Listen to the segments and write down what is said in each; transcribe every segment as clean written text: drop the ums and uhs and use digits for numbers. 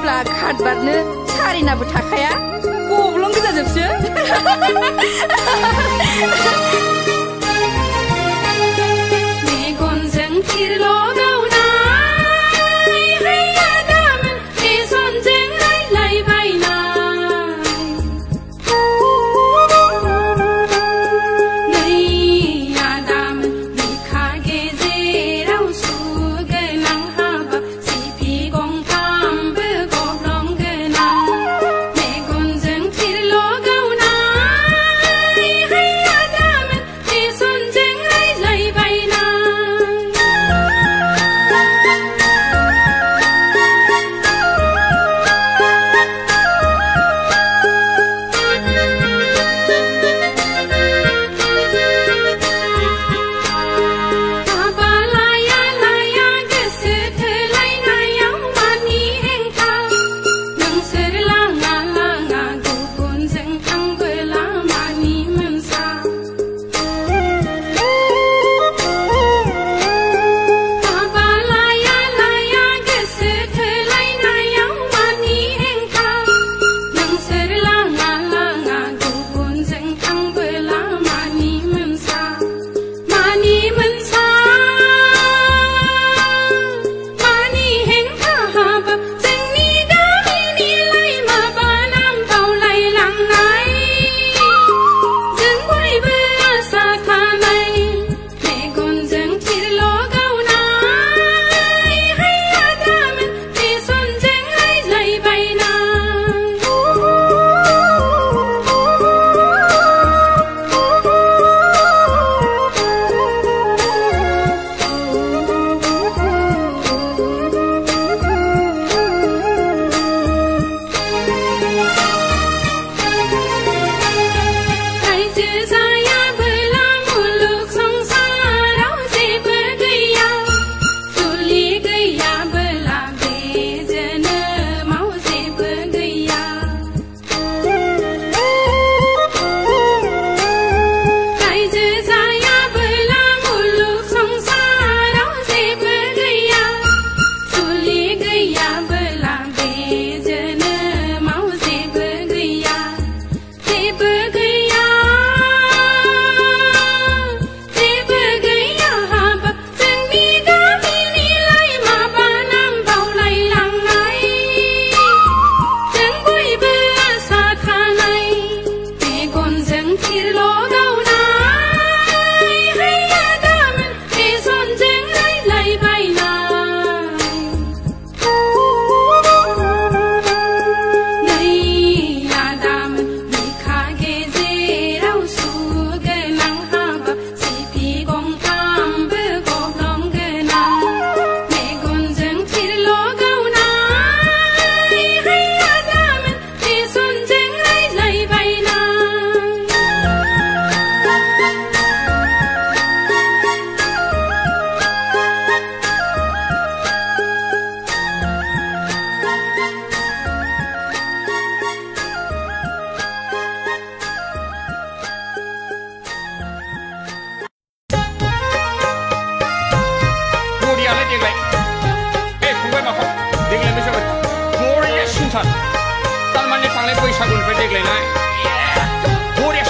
फैब्ला घाट बारनो सारिनाबो थाखाया गब्लं गोजाजोबसो मेगनजों थिरल' गावनाय हैयादामोन बेसनजों रायलायबायनाय नै आदामोन बिखा गेजेराव सुगोनां हाबा सिफि गंथामबो गब्लं गोनां मेगनजों थिरल' गावनाय हैयादामोन बेसनजों रायलायबायनाय हाबा लाया लाया गोसो थोलायनायाव मानि हेंथा नोंसोर लाङा लाङा गुबुनजों थांबोला मानि मोनसा हाबा लाया लाया गोसो थोलायनायाव मानि हेंथा नोंसोर लाङा लाङा गुबुनजों थांबोला मानि मोनसा मानि मोनसा मानि हेंथा हाबा जोंनि गामिनिलाय माबा नाम बावलायलांनाय जों बयबो आसा थानाय मेगनजों थिरल' गावनाय हैयादामोन बेसनजों रायज्लायबायनाय रायजो जायाबोला मुलुग संसाराव जेबो गैया जुलि गैयाबोला बे जोनोमाव जेबो गैया रायजो जायाबोला मुलुग संसाराव जेबो गैया जुलि गैयाबोला बे जोनोमाव जेबो गैया जेबो गैया जेबो गैया हाबा जोंनि गामिनिलाय माबा नाम बावलायलांनाय जों बयबो आसा थानाय मेगनजों थिरल' गावनाय हैयादामोन बेसनजों रायज्लायबायनाय नै आदामोन बिखा गेजेराव सुगोनां हाबा सिफि गंथामबो गब्लं गोनां मेगनजों थिरल' गावनाय हैयादामोन बेसनजों रायज्लायबायनाय बरियालाय देग्लाय फंबाय माखौ देग्लाय बैसागु बरिया सिनथार थारमाने थांनाय बैसागुनिफ्राय देग्लायनाय बरिया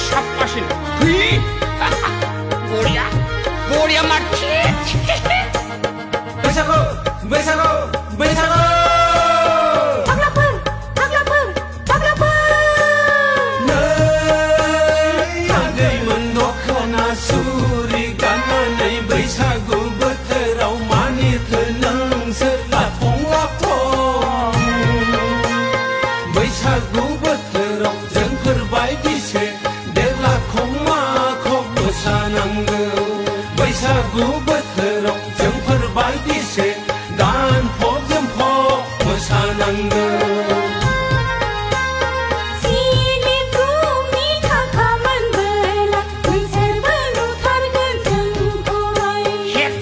साफासिन बरिया बरिया मारखि बैसागु बैसागु बैसागु नै आगैमोन दखना सुरि गाननानै बैसागु बोथोराव मानिथो नोंसोर लाथं लाथं बैसागु बोथोराव जोंफोर बायदिसो देरलाखं माखौ मोसानांगौ बैसागु बोथोराव जोंफोर बायदिसो गानफब जोमफब मोसानांगौ सिलिगुनि थाखा मोनबोला नोंसोरबो नुथारगोन जोंखौहाय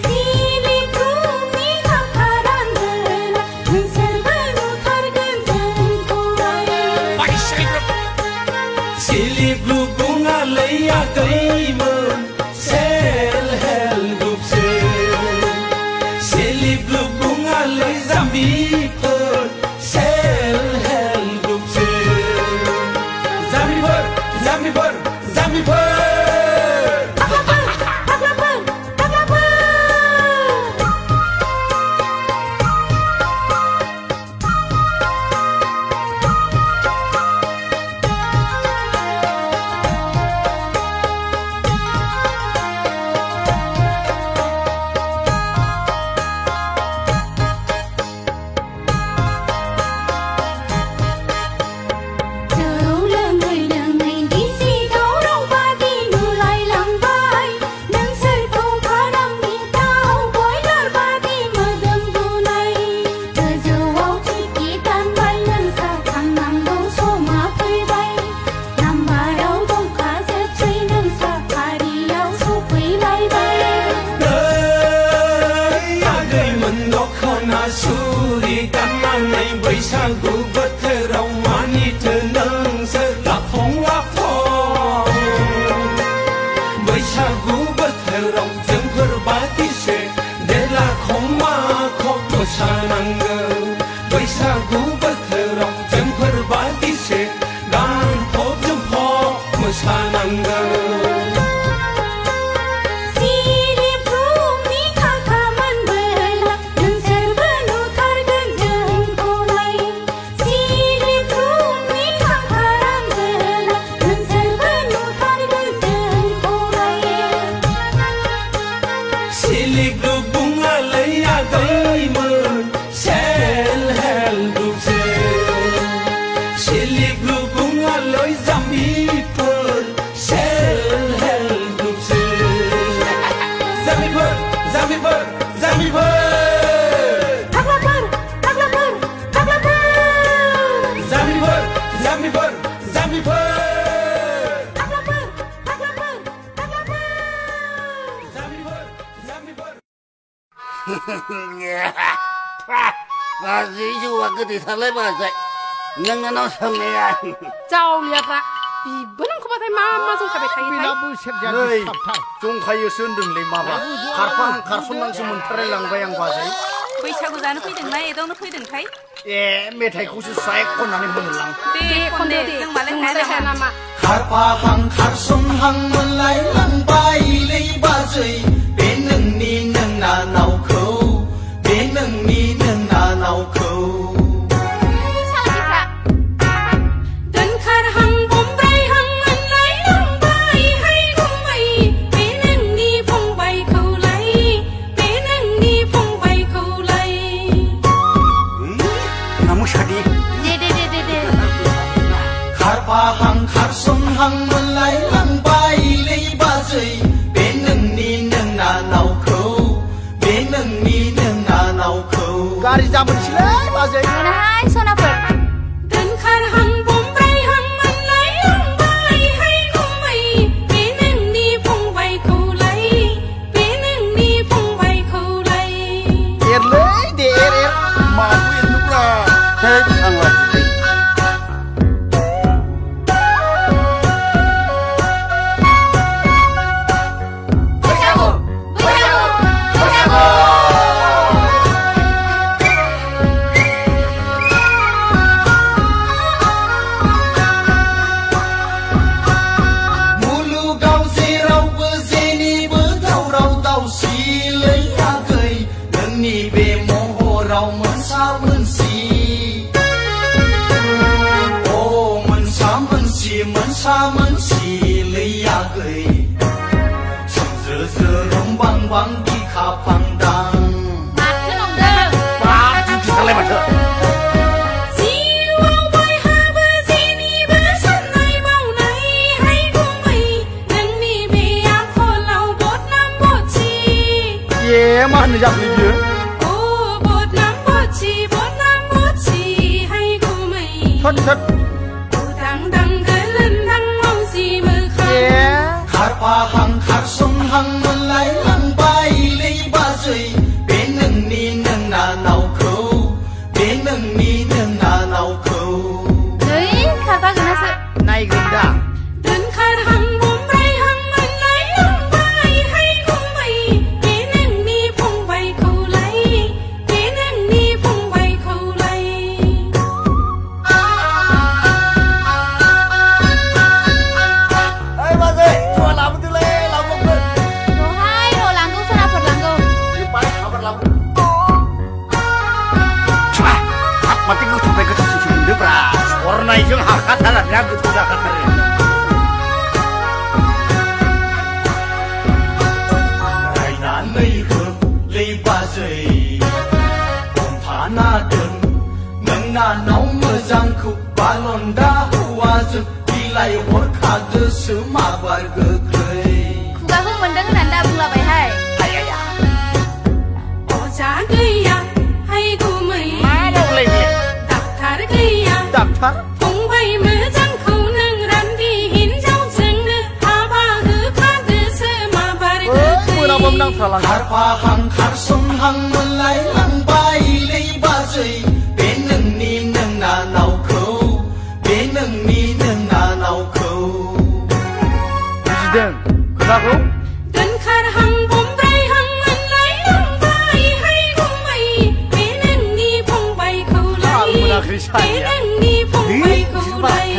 सिलिगुनि थाखा रानबोला नोंसोरबो नुथारगोन जोंखौहाय सिलिगु बुङालै आगैमोन सेल्फ हेल्प ग्रुपसो सिलिगु बैसागु बोथोराव मानिथो नोंसोर लाफं लाफं बैसागु बोथोराव जोंफोर बादिसो देलाखं माखं मोसानांगौ बैसागु बोथोराव जोंफोर बादिसो गानफब जोमफब मोसानांगौ Gaji juga gede salai bahasa. Nang nang samnya. Jauh lihat pak. Belum kau pakai mama sung kabe kai kai. Nei, sung kayu sundung lima ba. Karfan nang sementara lang bayang bahasa. बैसागु जानो फैदों ना एदावनो फैदों खाय मेथाइखौसो साय खननानै मोनलां दे खनदो जों मालाय हाया नामा खारफाहां खारसनहां मोनलाय लांबायलै बाजै बे नोंनि नोंनानावखौ बे नोंनि नोंनानावखौ खारफाहां खारसनहां मोनलाय लांबायलै बाजै बे नोंनि नोंनानावखौ बे नोंनि नोंनानावखौ गारि जाबोनोसैलै बाजै मोनाहाय सनाफोर दोनखारहां बम्बायहां मोनलाय लांबायहाय गुमै बे नोंनि फंबायखौलाय बे नोंनि फंबायखौलाय एरलै दे एर माखौ एरनोब्रा थै आंलाय मोनसिलैयागै सोमज्रो रंबांबां बिखा फांदां माथो नंदों बाब दिखालाय माथो जिउआव बयहाबो जेनिबो साननाय मावनाय हाय गुमै नोंनि बे आखलाव बदनाम बदसि मा होननो जाखो बियो अ बदनाम बदसि हाय गुमै थोद खारफाहां खारसनहां मोनलाय लांबायलै बाजै बे नोंनि नोंनानावखौ बे नोंनि नोंनानावखौ नै खारफागोनासो नायगोन दा दोनखारहां बम्बायहां मोनलाय लांबायहाय गुमै बे नोंनि फंबायखौलाय बे नोंनि फंबायखौलाय mati gue sampai ke sisi mundur beras warna hijau hakat alat ya gitu udah keren Raina lei lei bazai Pomphana deng nengna nau mezangku balon dah huazuk bilai warkade semabar geklei खुगाखौ मोनदों होननानै दा बुंलाबायहाय ayaya अजा गैया हाय गुमै डाक्टार गैया डाक्टार फंबाय मोजांखौ नों रान्दि हिनजावजोंनो हाबा होफादोसो माबार मोनाबाबो नांथारलां खारफाहां खारसनहां मोनलाय लांबायलै बाजै बे नोंनि नोंनि नोंनानावखौ बुजिदों खोनाखौ दोनखारहां बमब्रायहां मोनलायलांबायहाय गुमै बे नोंनि फंबायखौलाय बे नोंनि फंबायखौलाय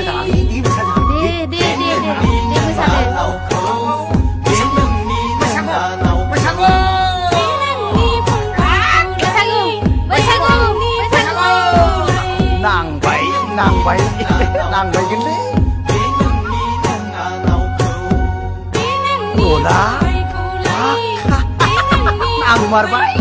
नोंनानावखौ बे नोंनि नोंनानाव नांबाय नांबायगोनलै बे नोंनि नोंनानावखौ गला आं मारबाय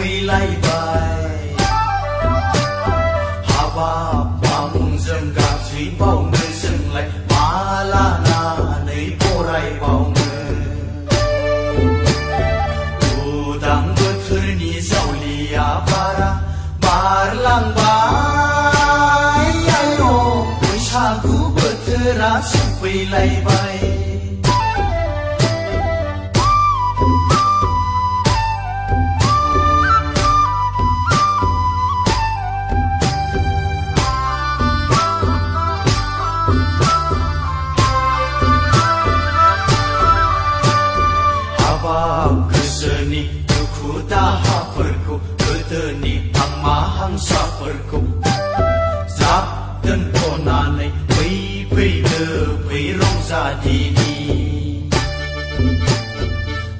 सफैलायबाय हाबाब बामुंजों गाज्रि बावनो जोंलाय मा लानानै बरायबावनो उदां बोथोरनि जावलिया बारा बारलांबाय आय' बैसागु बोथोरा सफैलायबाय गोसोनि दुखु दाहाफोरखौ गोदोनि हांमा हांसाफोरखौ ज्राब दोनथ'नानै फैदो फै रंजादिनि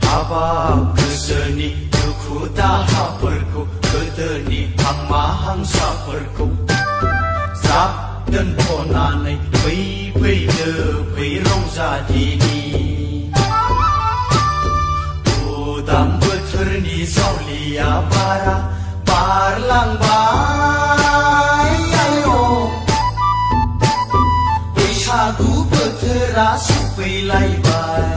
हाबाब गोसोनि दुखु दाहाफोरखौ गोदोनि हांमा हांसाफोरखौ ज्राब दोनथ'नानै फैदो फै रंजादिनि उदां बोथोरनि जावलिया बारा बारलांबाय आय' बैसागु बोथोरा सफैलायबाय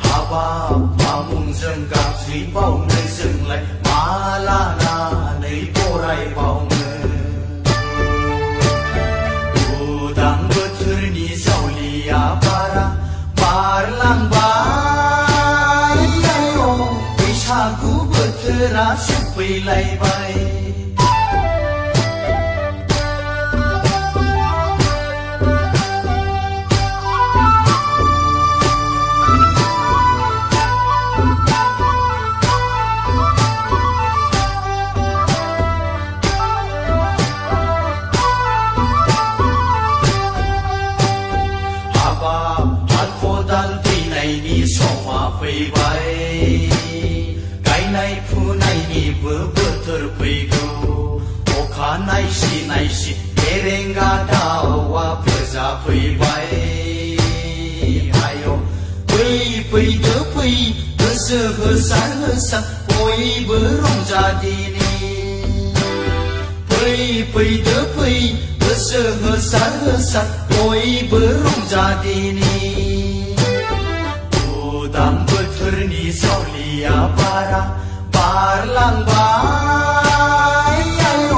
हाबाब बामुंजों गाज्रि बावनो जोंलाय मा लानानै बरायबावनो उदां बोथोरनि जावलिया बारा बारलांबाय बैसागु बोथोरा सफैलायबाय समा फैबाय गायनाय फुनायनिबो बोथोर फैगौ अखा नायसि नायसि एरेंगा दाउआ फोजाफैबाय आय' फैदो फै गोसो होसार होसार बयबो रंजादिनि फैदो फै गोसो होसार होसार बयबो रंजादिनि उदां बोथोरनि जावलिया बारा बारलांबाय आय'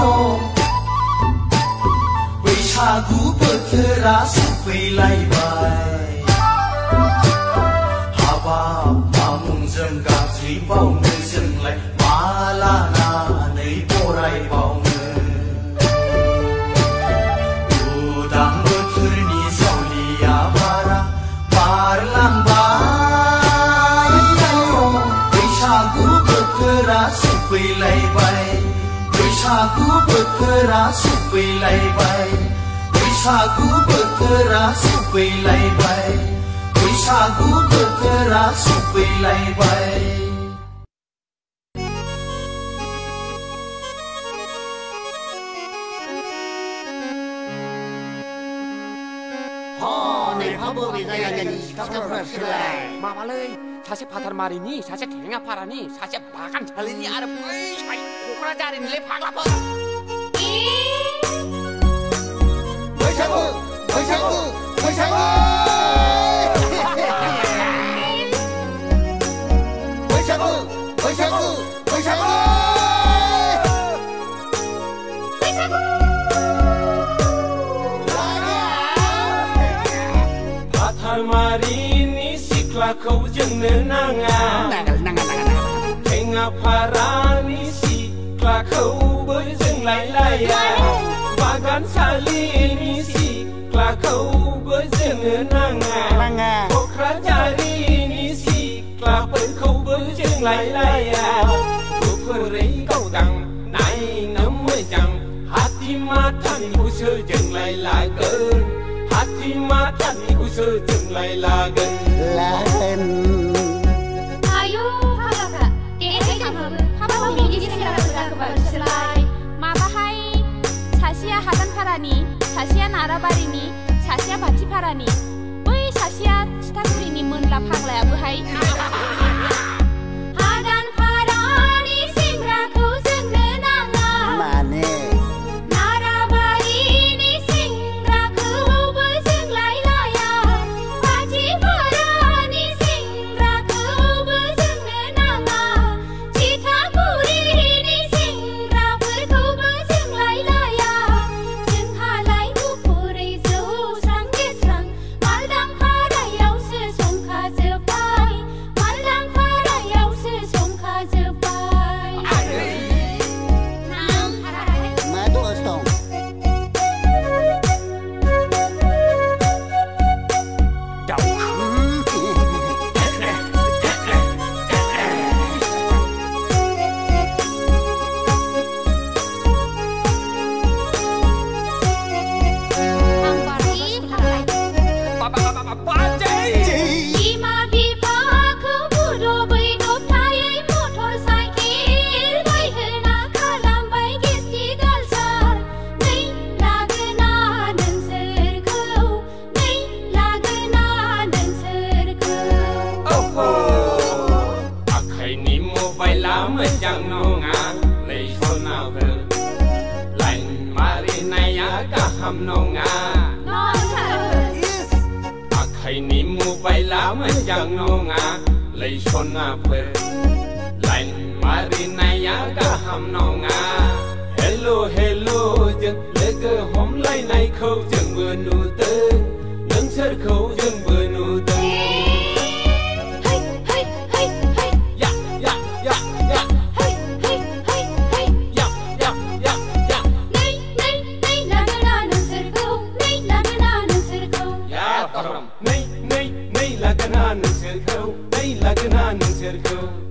बैसागु बोथोरा सफैलायबाय हाबाब बामुंजों गाज्रि बावनो जोंलाय मा लानानै बरायबावनो उदां बोथोरनि जावलिया बारा बारलांबाय बैसागु बोथोरा सफैलायबाय बैसागु बोथोरा सफैलायबाय बैसागु बोथोरा सफैलायबाय बैसागु बोथोरा सफैलायबाय माबालै सासे फाथारमारिनि सासे खेङाफारानि सासे बागानसालिनि आरो बै क'क्राझारनिलै फाग्लाफोर बैसागु बैसागु बैसागु बैसागु बैसागु बैसागु फाथारमारिनि सिख्लाखौ जोंनो नाङा खेङाफारानि सिख्लाखौबो जोंलायलाया बागानसालिनि सिख्लाखौबो जोंनो नाङा क'क्राझारिनि सिख्लाफोरखौबो जोंलायलाया गुफुरै गावदां नायनो मोजां हाथिमाथानिखौसो जोंलाय लागोन हाथिमाथानिखौसो जोंलाय लागोन आयौ हाबाफ्रा देहाय थांबाबो हाबाखौ बिदि सेंग्राफोरा गोबां बिसोरलाय माबाहाय सासेया हादानफारानि सासेया नाराबारिनि सासेया बाथिफारानि बै सासेया थिथागुरिनि मोनला फाग्लायाबोहाय हादानफारा chẳng nonga lấy son nào về lạnh mari này cả ham nonga hay ni mu bay lá mà chẳng nonga lấy son nào về lạnh mari này cả ham nonga hello hello chừng lê cơ hôm nay này khâu chừng vừa nụ tên nâng sơ khâu chừng vừa nụ tên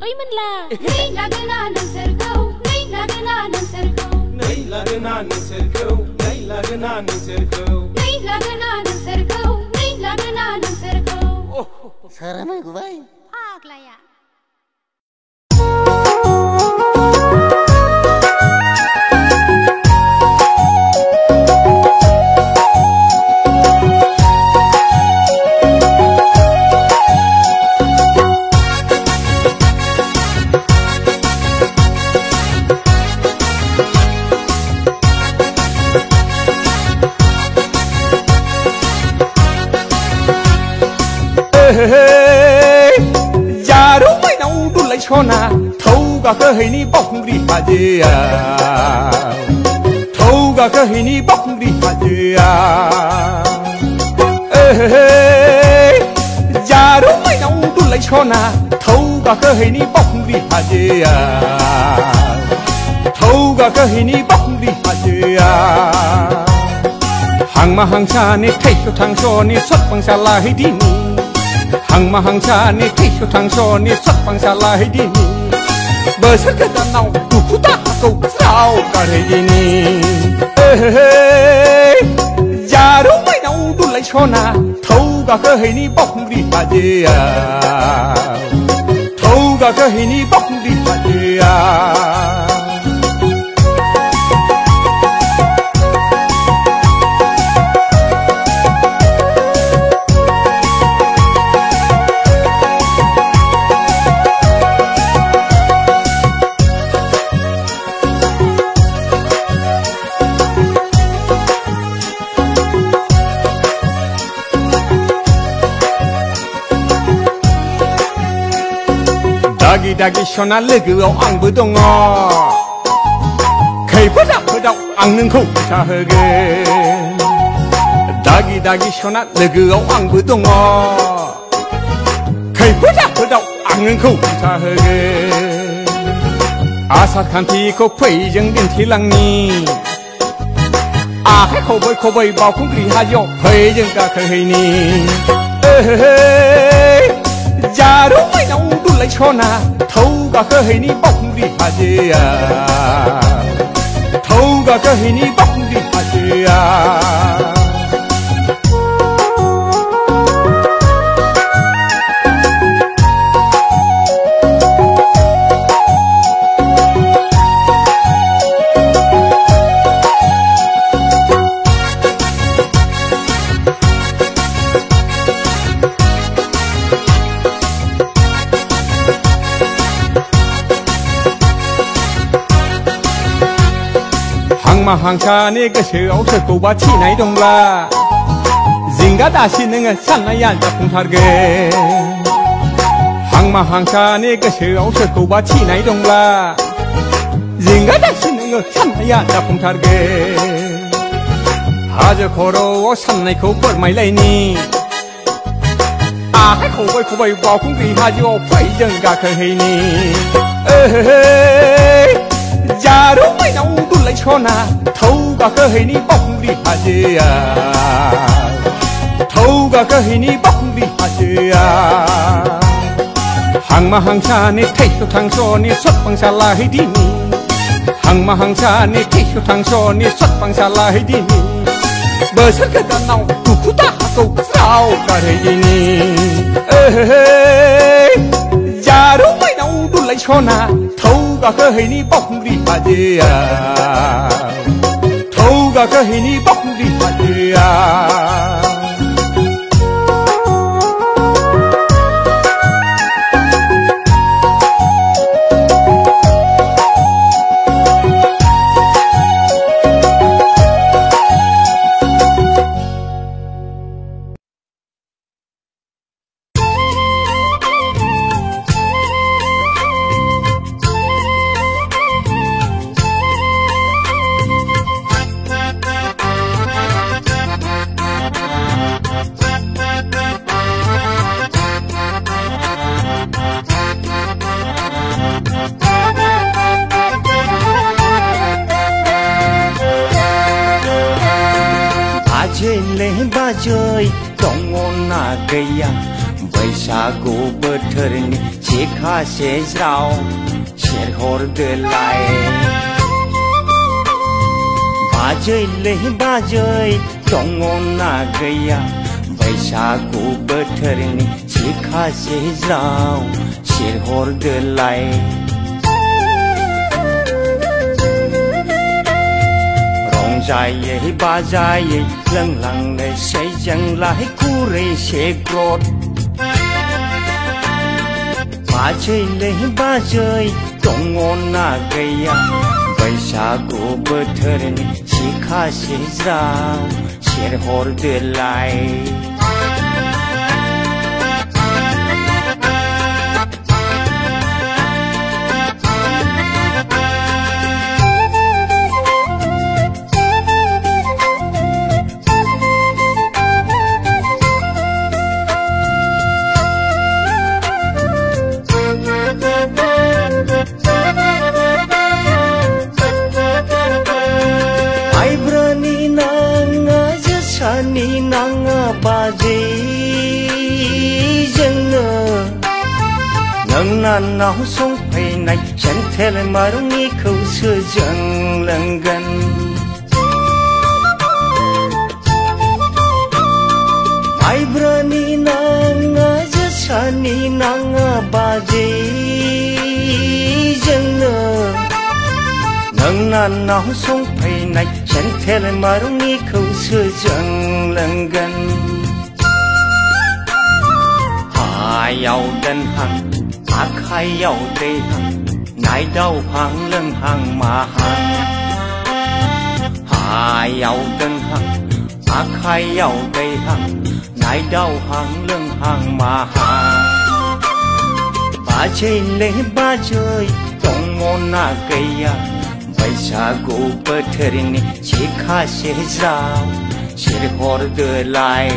ơi mình là nay là cái na nâng sờ câu nay là cái na nâng sờ câu nay là cái na nâng sờ câu nay là cái na nâng sờ câu nay là cái na nâng sờ câu nay là cái na nâng sờ câu Sarah mày của vậy phag là ya già đâu mấy đâu đun lấy cho na thâu cả cơ hình đi bóc đi mà gì à thâu cả cơ hình đi bóc đi mà gì à già đâu mấy đâu đun lấy cho na thâu cả cơ hình đi bóc đi mà gì à thâu cả cơ hình đi bóc đi mà gì à hàng mà hàng xa nè thấy cho thằng cho nè xuất bằng xa la hay đi nè hàng mà hàng xa nè thấy cho thằng cho nè xuất bằng xa la hay đi nè bờ sát cái đàn nào đủ phút ta cầu sao cả hay đi nè già đâu mấy đâu đun lấy cho na thâu cả cơ hay đi bóc đi mà gì à thâu cả cơ hay đi bóc đi mà gì à Dagi sona legao ang budongo Kay padap ang nengko tahagen Dagi sona legao ang budongo Kay padap ang nengko tahagen Asa kanti ko pay jeng din thilang ni Hai ko bay bao kung ri ha yo pay jeng ka khay ni già đâu mấy đâu đun lấy cho na thâu cả cơ hình đi bóc đi mà gì à thâu cả cơ hình đi bóc đi mà gì à mà hàng xa nè cái sự áo sơ cổ ba chi này đông la zinga đã xin nè san này ăn chắp không thar ge hàng mà hàng xa nè cái sự áo sơ cổ ba chi này đông la zinga đã xin nè san này ăn chắp không thar ge 하저 걸어 san này khổ bớt mày lấy ni hai khổ bay vào cũng vì hajo phải dừng cả khơi ni già đâu mấy đâu đun lấy cho na thâu cả cơ hình đi bóc đi mà gì à thâu cả cơ hình đi bóc đi mà gì à hàng mà hàng xa nè thấy cho thằng cho nè xuất bằng xa la hay đi nè hàng mà hàng xa nè thấy cho thằng cho nè xuất bằng xa la hay đi nè bờ sát cái đàn nào đủ phút ta cầu sao cả hay đi nè già đâu mấy đâu đun lấy cho na thâu cả cơ hình đi bóc đi mà gì à thâu cả cơ hình đi bóc đi mà gì à बाजैले बाजै दङना गैया बैसागु बोथोरनि थिखासे ज्राव सेरहरदोलाय बाजैले बाजै दङना गैया बैसागु बोथोरनि थिखासे ज्राव सेरहरदोलाय रंजायै बाजायै लोंलांनोसै जोंलाय खुरैसे ग्रद बाजैले बाजै दङना गैया बैसागु बोथोरनि थिखासे ज्राव सेरहरदोलाय नि नाङा बाजै जोंनो नोंनानाव संफैनाय सेन्थेल मारुंनिखौसो जों लोंगोन माइब्रानि नाङा जोसानि नाङा बाजै जोंनो नोंनानाव संफैनाय सेन्थेल मारुंनिखौसो जों लोंगोन हायाव दोनहां आखाइयाव दैहां नायदावहां लोंहां माहां हायाव दोनहां आखाइयाव दैहां नायदावहां लोंहां माहां बाजैले बाजै दङना गैया बैसागु बोथोरनि थिखासे ज्राव सेरहरदोलाय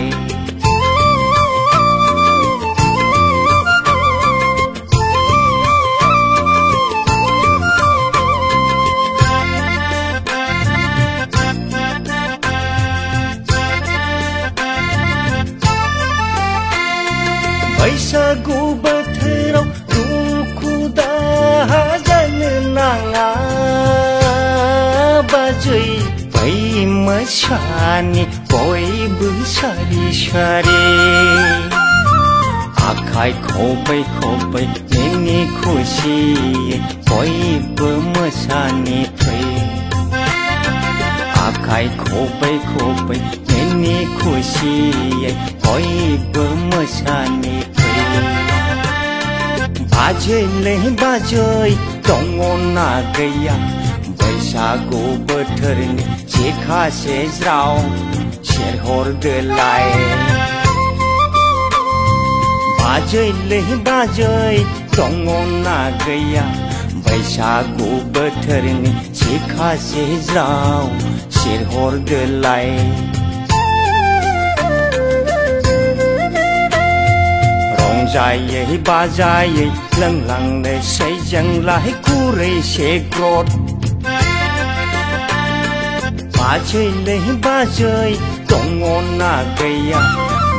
बैसागु बोथोराव दुखु दाहा जानो नाङा बाजै बै मोसानि बयबो सारि सारि आखाइ खबै खबै मिनि खुसियै बयबो मोसानि फै आखाइ खबै खबै मिनि खुसियै बयबो मोसानि फै बाजैले बाजै दङना गैया बैसागु बोथोरनि थिखासे ज्राव सेरहरदोलाय बाजैले बाजै दङना गैया बैसागु बोथोरनि थिखासे ज्राव सेरहरदोलाय रंजायै बाजायै लोंलांनोसै जोंलाय खुरैसे ग्रद बाजैले बाजै दङना गैया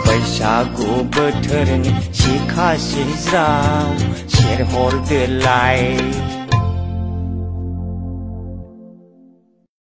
बैसागु बोथोरनि थिखासे ज्राव सेरहरदोलाय